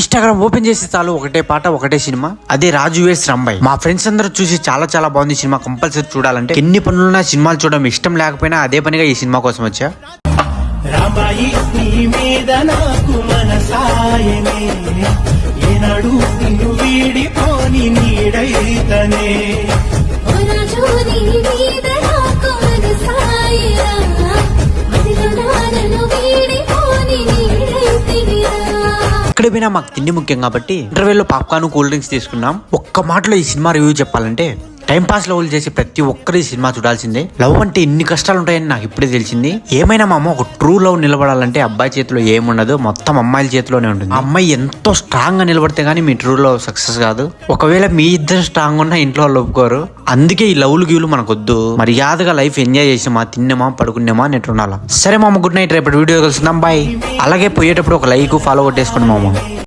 Instagram open చేసి చాలు ఒకటే పాట ఒకటే సినిమా, అదే రాజు వేస్ రంబాయ్. మా ఫ్రెండ్స్ అందరూ చూసి చాలా బాగుంది సినిమా, కంపల్సరీ చూడాలంటే ఎన్ని పనులున్నా సినిమాలు చూడడం ఇష్టం లేకపోయినా అదే పనిగా ఈ సినిమా కోసం వచ్చా. రామాయి నీ మీద నాకు మనసాయనే, ఏనాడు నిన్ను వీడిపోని నీడైతనే. ఎక్కడ పోయినా మాకు తిండి ముఖ్యం కాబట్టి ఇంటర్వెల్లో పాప్కార్న్ కూల్ డ్రింక్స్ తీసుకున్నాం. ఒక్క మాటలో ఈ సినిమా రివ్యూ చెప్పాలంటే టైం పాస్ లవ్ చేసి ప్రతి ఒక్కరు ఈ సినిమా చూడాల్సిందే. లవ్ అంటే ఇన్ని కష్టాలు ఉంటాయని నాకు ఇప్పుడే తెలిసింది. ఏమైనా మా అమ్మ ఒక ట్రూ లవ్ నిలబడాలంటే అబ్బాయి చేతిలో ఏముండదు, మొత్తం అమ్మాయిల చేతిలోనే ఉంటుంది. అమ్మాయి ఎంతో స్ట్రాంగ్ గా నిలబడితే గానీ మీ ట్రూ లవ్ సక్సెస్ కాదు. ఒకవేళ మీ ఇద్దరు స్ట్రాంగ్ ఉన్నా ఇంట్లో వాళ్ళు ఒప్పుకోరు. అందుకే ఈ లవ్లు గీవులు మనకొద్దు. మర్యాదగా లైఫ్ ఎంజాయ్ చేసామా, తిన్నామా, పడుకున్నామా నెట్ ఉండాలా. సరే మామ, గుడ్ నైట్. రేపటి వీడియో కలుసుకుందాం, బాయ్. అలాగే పోయేటప్పుడు ఒక లైక్ ఫాలో కొట్టేసుకోండి మామ.